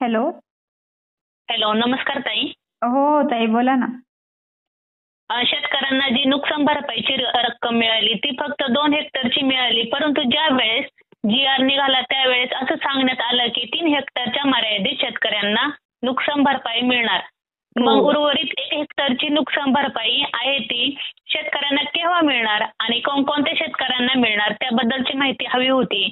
Hello. Hello, नमस्कार ताई. हो ताई, बोला ना. शेतकऱ्यांना जी नुकसान भरपाईची रक्कम मिळाली ती फक्त 2 हेक्टरची मिळाली, परंतु ज्या वेळेस जी.आर. निघाला त्यावेळेस असं सांगण्यात आलं की 3 हेक्टरच्या मर्यादित शेतकऱ्यांना नुकसान भरपाई मिळणार. हो. मग उर्वरित 1 हेक्टरची नुकसान भरपाई आहे ती शेतकऱ्यांना केव्हा मिळणार आणि कोणकोणत्या शेतकऱ्यांना मिळणार त्याबद्दलची माहिती हवी होती.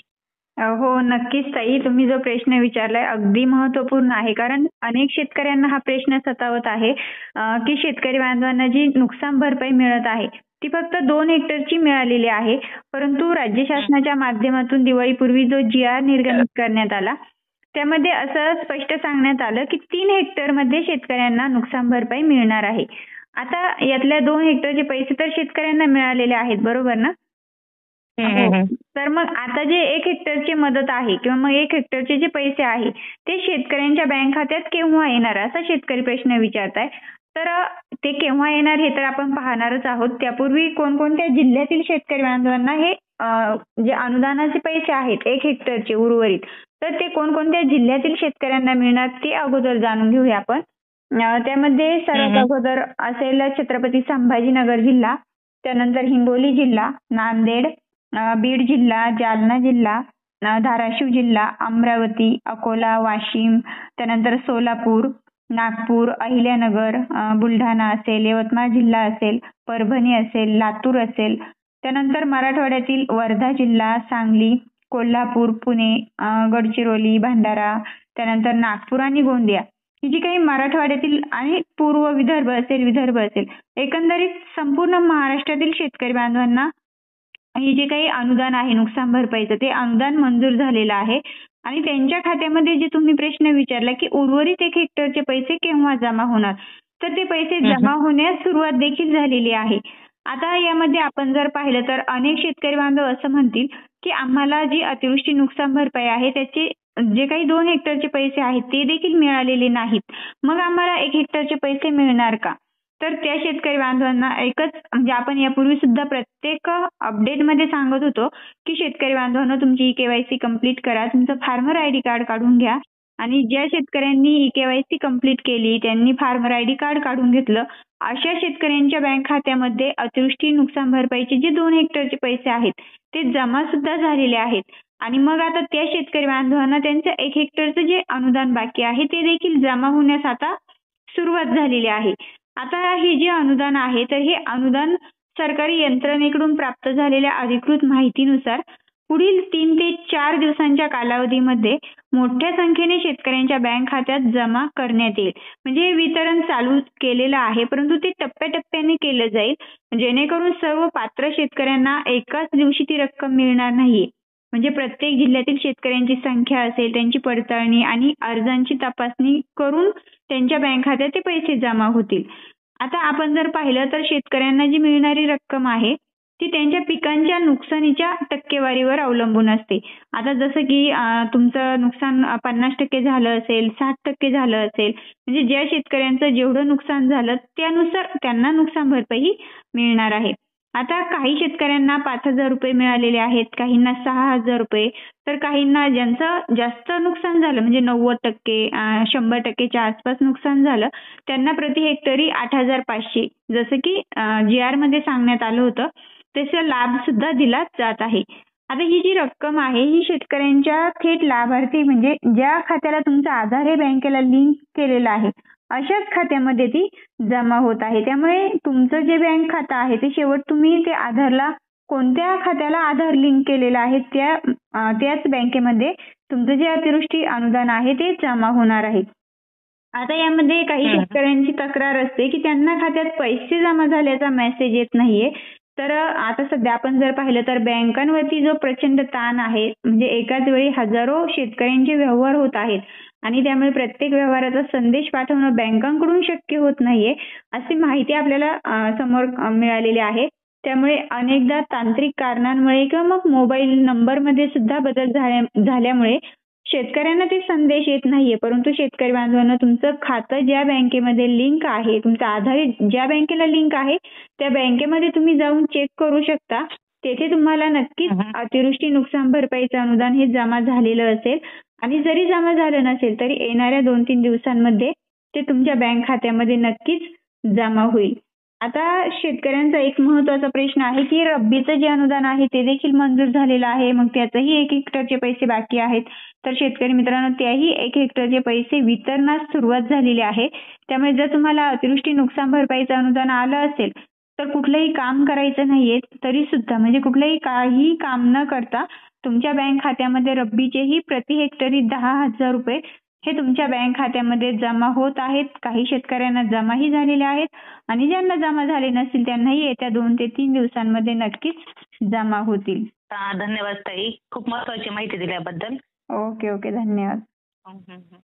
हो, नक्कीच ताई. तुम्ही जो प्रश्न विचारलाय अगदी महत्त्वपूर्ण आहे. कारण अनेक शेतकऱ्यांना हा प्रश्न सतावत आहे की शेतकरी बांधवांना जी नुकसान भरपाई मिळत आहे ती फक्त 2 हेक्टरची मिळालेली आहे. परंतु राज्य शासनाच्या माध्यमातून दिवाळीपूर्वी जो जी.आर. निर्गमित करण्यात आला त्यामध्ये असं स्पष्ट सांगण्यात आलं की 3 हेक्टरमध्ये शेतकऱ्यांना नुकसान भरपाई मिळणार आहे. आता यातल्या 2 हेक्टरचे पैसे तर शेतकऱ्यांना मिळालेले आहेत, बरोबर ना? हो. तर मग आता जे 1 हेक्टरची मदत आहे किंवा मग 1 हेक्टरचे जे पैसे आहे ते शेतकऱ्यांच्या बँक खात्यात केव्हा येणार असा शेतकरी प्रश्न विचारताय. तर ते केव्हा येणार हे तर आपण पाहणारच आहोत. त्यापूर्वी कोणकोणत्या जिल्ह्यातील शेतकरी बांधवांना हे जे अनुदानाचे पैसे आहेत 1 हेक्टरचे उर्वरित तर ते कोणकोणत्या जिल्ह्यातील शेतकऱ्यांना मिळणार ते अगोदर जाणून घेऊया आपण. त्यामध्ये सर्वात अगोदर असेल छत्रपती संभाजीनगर जिल्हा, त्यानंतर हिंगोली जिल्हा, नांदेड, बीड जिल्हा, जालना जिल्हा, धाराशिव जिल्हा, अमरावती, अकोला, वाशिम, त्यानंतर सोलापूर, नागपूर, अहिल्यानगर, बुलढाणा असेल, यवतमाळ जिल्हा असेल, परभणी असेल, लातूर असेल, त्यानंतर मराठवाड्यातील वर्धा जिल्हा, सांगली, कोल्हापूर, पुणे, गडचिरोली, भंडारा, त्यानंतर नागपूर आणि गोंदिया ही जी काही मराठवाड्यातील आणि पूर्व विदर्भ असेल एकंदरीत संपूर्ण महाराष्ट्रातील शेतकरी बांधवांना हे जे काही अनुदान आहे नुकसान भरपाईचं ते अनुदान मंजूर झालेलं आहे. आणि त्यांच्या खात्यामध्ये जे तुम्ही प्रश्न विचारला की उर्वरित 1 हेक्टरचे पैसे केव्हा जमा होणार, तर ते पैसे जमा होण्यास सुरुवात देखील झालेली आहे. आता यामध्ये आपण जर पाहिलं तर अनेक शेतकरी बांधव असं म्हणतील की आम्हाला जी अतिवृष्टी नुकसान भरपाई आहे त्याचे जे काही 2 हेक्टरचे पैसे आहेत ते देखील मिळालेले नाहीत. मग आम्हाला 1 हेक्टरचे पैसे मिळणार का? तर त्या शेतकरी बांधवांना एकच म्हणजे आपण यापूर्वी सुद्धा प्रत्येक अपडेटमध्ये सांगत होतो की शेतकरी बांधवांनो तुमची ई-के.वाय.सी कंप्लीट करा, तुमचं फार्मर आयडी कार्ड काढून घ्या आणि ज्या शेतकऱ्यांनी ई-के.वाय.सी कंप्लीट केली त्यांनी फार्मर आयडी कार्ड काढून घेतलं अशा शेतकऱ्यांच्या बँक खात्यामध्ये अतिवृष्टी नुकसान भरपाईचे जे 2 हेक्टरचे पैसे आहेत ते जमा सुद्धा झालेले आहेत. आणि मग आता त्या शेतकरी बांधवांना त्यांचं 1 हेक्टरचं जे अनुदान बाकी आहे ते देखील जमा होण्यास आता सुरुवात झालेली आहे. आता हे जे अनुदान आहे तर हे अनुदान सरकारी यंत्रणेकडून प्राप्त झालेल्या अधिकृत माहितीनुसार पुढील 3 ते 4 दिवसांच्या कालावधीमध्ये मोठ्या संख्येने शेतकऱ्यांच्या बँक खात्यात जमा करण्यात येईल. म्हणजे हे वितरण चालू केलेलं आहे परंतु ते टप्प्याटप्प्याने केलं जाईल जेणेकरून सर्व पात्र शेतकऱ्यांना एकाच दिवशी ती रक्कम मिळणार नाहीये. म्हणजे प्रत्येक जिल्ह्यातील शेतकऱ्यांची संख्या असेल त्यांची पडताळणी आणि अर्जांची तपासणी करून त्यांच्या बँक खात्यात ते पैसे जमा होतील. आता आपण जर पाहिलं तर शेतकऱ्यांना जी मिळणारी रक्कम आहे ती त्यांच्या पिकांच्या नुकसानीच्या टक्केवारीवर अवलंबून असते. आता जसं की तुमचं नुकसान 50% झालं असेल, 60% झालं असेल, म्हणजे ज्या शेतकऱ्यांचं जेवढं नुकसान झालं त्यानुसार त्यांना नुकसान भरपाई मिळणार आहे. आता काही शेतकऱ्यांना 5,000 रुपये मिळालेले आहेत, काहींना 6,000 रुपये, तर काहींना ज्यांचं जास्त नुकसान झालं म्हणजे 90%, 100%च्या आसपास नुकसान झालं त्यांना प्रति हेक्टरी 8,500 जसं की जी.आर. मध्ये सांगण्यात आलं होतं तसा लाभ सुद्धा दिला जात आहे. आता ही जी रक्कम आहे ही शेतकऱ्यांच्या थेट लाभार्थी म्हणजे ज्या खात्याला तुमचा आधार हे बँकेला लिंक केलेलं आहे अशाच खात्यामध्ये ती जमा होत आहे. त्यामुळे तुमचं जे बँक खातं आहे ते शेवट तुम्ही ते आधारला कोणत्या खात्याला आधार लिंक केलेलं आहे त्याच बँकेमध्ये तुमचं जे अतिवृष्टी अनुदान आहे ते जमा होणार आहे. आता यामध्ये काही शेतकऱ्यांची तक्रार असते की त्यांना खात्यात पैसे जमा झाल्याचा मेसेज येत नाहीये. तर आता सध्या आपण जर पाहिलं तर बँकांवरती जो प्रचंड ताण आहे म्हणजे एकाच वेळी हजारो शेतकऱ्यांचे व्यवहार होत आहेत आणि त्यामुळे प्रत्येक व्यवहाराचा संदेश पाठवणं बँकांकडून शक्य होत नाहीये अशी माहिती आपल्याला समोर मिळालेली आहे. त्यामुळे अनेकदा तांत्रिक कारणांमुळे किंवा मग मोबाईल नंबरमध्ये सुद्धा बदल झाल्यामुळे शेतकऱ्यांना ते संदेश येत नाहीये. परंतु शेतकरी बांधवांनो तुमचं खातं ज्या बँकेमध्ये लिंक आहे तुमचं आधार ज्या बँकेला लिंक आहे त्या बँकेमध्ये तुम्ही जाऊन चेक करू शकता तेथे तुम्हाला नक्कीच अतिवृष्टी नुकसान भरपाईचं अनुदान हे जमा झालेलं असेल आणि जरी जमा झालं नसेल तरी येणाऱ्या 2-3 दिवसांमध्ये ते तुमच्या बँक खात्यामध्ये नक्कीच जमा होईल. आता शेतकऱ्यांचा एक महत्त्वाचा प्रश्न आहे की रब्बीचं जे अनुदान आहे ते देखील मंजूर झालेलं आहे. मग त्याचंही 1 हेक्टरचे पैसे बाकी आहेत. तर शेतकरी मित्रांनो त्याही 1 हेक्टरचे पैसे वितरणास सुरुवात झालेली आहे. त्यामुळे जर तुम्हाला अतिवृष्टी नुकसान भरपाईचं अनुदान आलं असेल तर कुठलंही काम करायचं नाहीये तरी सुद्धा म्हणजे कुठलंही काही काम न करता तुमच्या बँक खात्यामध्ये रब्बीचेही प्रति हेक्टरी 10,000 रुपये हे तुमच्या बँक खात्यामध्ये जमा होत आहेत. काही शेतकऱ्यांना जमाही झालेले आहेत आणि ज्यांना जमा झाले नसतील त्यांनाही येत्या 2 ते 3 दिवसांमध्ये नक्कीच जमा होतील. धन्यवाद ताई, खूप महत्वाची माहिती दिल्याबद्दल. ओके धन्यवाद.